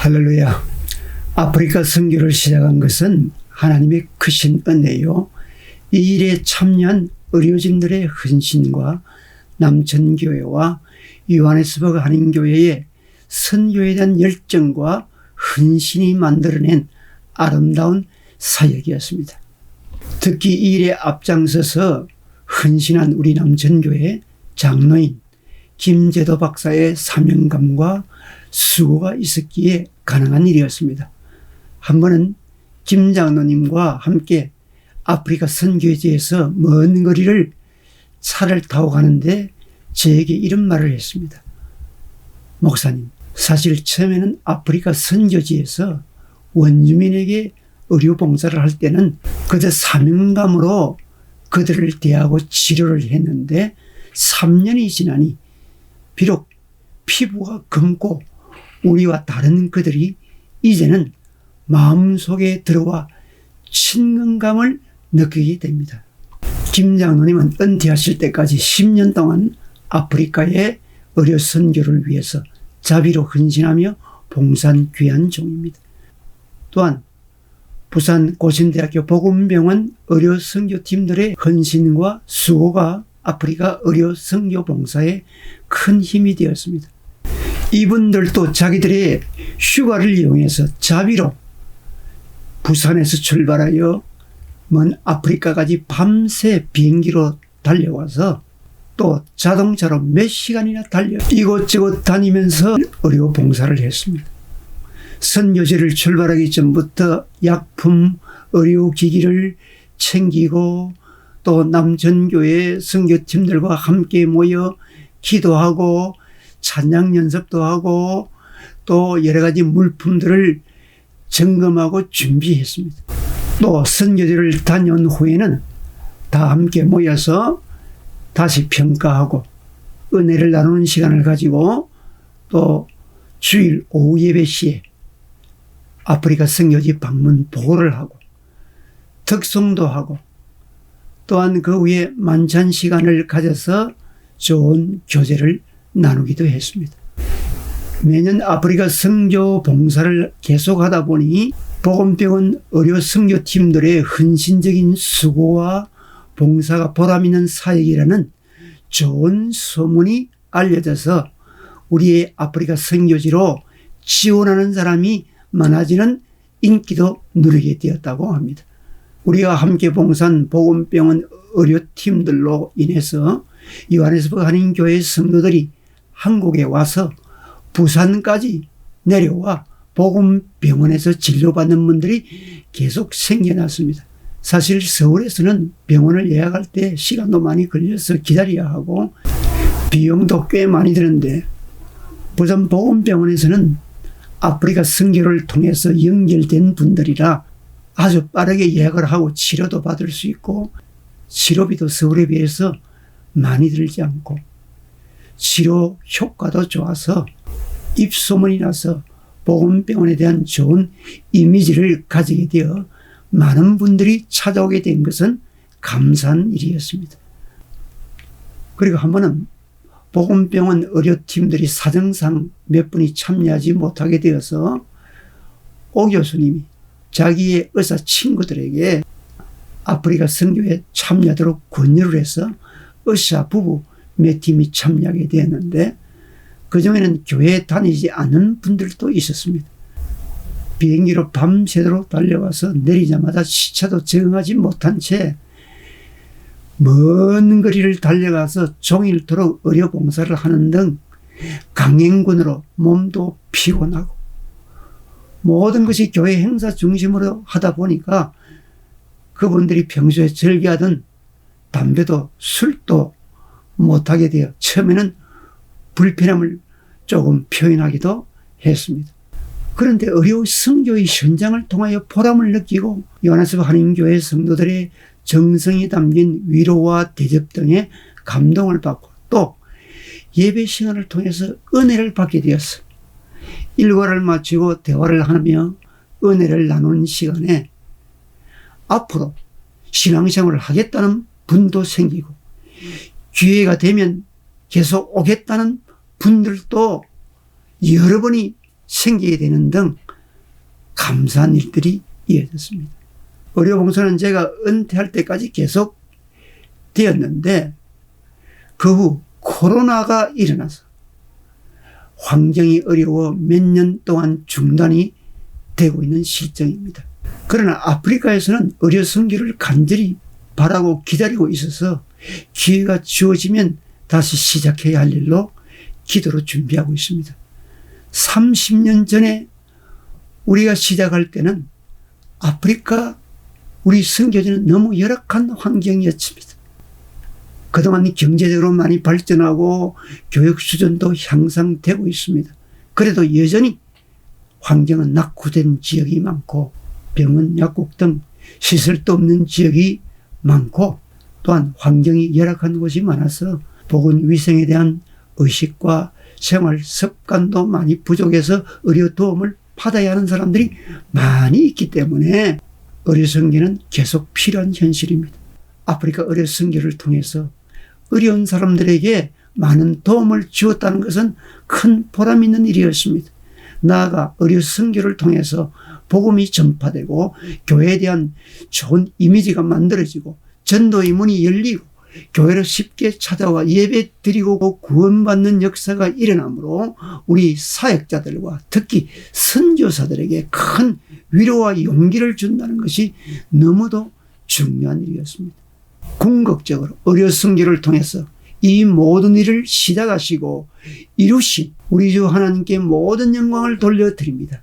할렐루야. 아프리카 선교를 시작한 것은 하나님의 크신 은혜요. 이 일에 참여한 의료진들의 헌신과 남천교회와 요하네스버그 한인교회의 선교에 대한 열정과 헌신이 만들어낸 아름다운 사역이었습니다. 특히 이 일에 앞장서서 헌신한 우리 남천교회 장로인 김재도 박사의 사명감과 수고가 있었기에 가능한 일이었습니다. 한 번은 김 장로님과 함께 아프리카 선교지에서 먼 거리를 차를 타고 가는데 저에게 이런 말을 했습니다. 목사님, 사실 처음에는 아프리카 선교지에서 원주민에게 의료봉사를 할 때는 그저 사명감으로 그들을 대하고 치료를 했는데 3년이 지나니 비록 피부가 검고 우리와 다른 그들이 이제는 마음속에 들어와 친근감을 느끼게 됩니다. 김 장로님은 은퇴하실 때까지 10년 동안 아프리카의 의료 선교를 위해서 자비로 헌신하며 봉사한 귀한 종입니다. 또한 부산 고신대학교 복음병원 의료 선교팀들의 헌신과 수고가 아프리카 의료 선교 봉사에 큰 힘이 되었습니다. 이분들도 자기들의 휴가를 이용해서 자비로 부산에서 출발하여 먼 아프리카까지 밤새 비행기로 달려와서 또 자동차로 몇 시간이나 달려 이곳저곳 다니면서 의료 봉사를 했습니다. 선교지를 출발하기 전부터 약품, 의료기기를 챙기고 또 남천교회 선교팀들과 함께 모여 기도하고 찬양 연습도 하고 또 여러 가지 물품들을 점검하고 준비했습니다. 또 선교지를 다녀온 후에는 다 함께 모여서 다시 평가하고 은혜를 나누는 시간을 가지고 또 주일 오후 예배 시에 아프리카 선교지 방문 보고를 하고 특송도 하고 또한 그 후에 만찬 시간을 가져서 좋은 교제를 나누기도 했습니다. 매년 아프리카 선교 봉사를 계속하다 보니 복음병원 의료 선교팀들의 헌신적인 수고와 봉사가 보람있는 사역이라는 좋은 소문이 알려져서 우리의 아프리카 선교지로 지원하는 사람이 많아지는 인기도 누리게 되었다고 합니다. 우리가 함께 봉사한 복음병원 의료팀들로 인해서 요하네스버그 한인교회 성도들이 한국에 와서 부산까지 내려와 복음병원에서 진료받는 분들이 계속 생겨났습니다. 사실 서울에서는 병원을 예약할 때 시간도 많이 걸려서 기다려야 하고 비용도 꽤 많이 드는데 부산 복음병원에서는 아프리카 선교를 통해서 연결된 분들이라 아주 빠르게 예약을 하고 치료도 받을 수 있고 치료비도 서울에 비해서 많이 들지 않고 치료 효과도 좋아서 입소문이 나서 복음병원에 대한 좋은 이미지를 가지게 되어 많은 분들이 찾아오게 된 것은 감사한 일이었습니다. 그리고 한 번은 복음병원 의료팀들이 사정상 몇 분이 참여하지 못하게 되어서 오 교수님이 자기의 의사 친구들에게 아프리카 선교에 참여하도록 권유를 해서 의사 부부 몇 팀이 참여하게 되었는데 그중에는 교회에 다니지 않는 분들도 있었습니다. 비행기로 밤새도록 달려와서 내리자마자 시차도 적응하지 못한 채 먼 거리를 달려가서 종일토록 의료봉사를 하는 등 강행군으로 몸도 피곤하고 모든 것이 교회 행사 중심으로 하다 보니까 그분들이 평소에 즐겨하던 담배도 술도 못하게 되어 처음에는 불편함을 조금 표현하기도 했습니다. 그런데 의료 선교의 현장을 통하여 보람을 느끼고 요하네스버그 한인교회 성도들의 정성이 담긴 위로와 대접 등의 감동을 받고 또 예배 시간을 통해서 은혜를 받게 되었어. 일과를 마치고 대화를 하며 은혜를 나누는 시간에 앞으로 신앙생활을 하겠다는 분도 생기고 기회가 되면 계속 오겠다는 분들도 여러 번이 생기게 되는 등 감사한 일들이 이어졌습니다. 의료봉사는 제가 은퇴할 때까지 계속 되었는데 그 후 코로나가 일어나서 환경이 어려워 몇 년 동안 중단이 되고 있는 실정입니다. 그러나 아프리카에서는 의료 선교를 간절히 바라고 기다리고 있어서 기회가 주어지면 다시 시작해야 할 일로 기도로 준비하고 있습니다. 30년 전에 우리가 시작할 때는 아프리카 우리 선교지는 너무 열악한 환경이었습니다. 그동안 경제적으로 많이 발전하고 교육 수준도 향상되고 있습니다. 그래도 여전히 환경은 낙후된 지역이 많고 병원, 약국 등 시설도 없는 지역이 많고 또한 환경이 열악한 곳이 많아서 보건위생에 대한 의식과 생활 습관도 많이 부족해서 의료 도움을 받아야 하는 사람들이 많이 있기 때문에 의료 선교는 계속 필요한 현실입니다. 아프리카 의료 선교를 통해서 어려운 사람들에게 많은 도움을 주었다는 것은 큰 보람 있는 일이었습니다. 나아가 의료 선교를 통해서 복음이 전파되고 교회에 대한 좋은 이미지가 만들어지고 전도의 문이 열리고 교회로 쉽게 찾아와 예배 드리고 구원받는 역사가 일어나므로 우리 사역자들과 특히 선교사들에게 큰 위로와 용기를 준다는 것이 너무도 중요한 일이었습니다. 궁극적으로 의료 선교를 통해서 이 모든 일을 시작하시고 이루신 우리 주 하나님께 모든 영광을 돌려드립니다.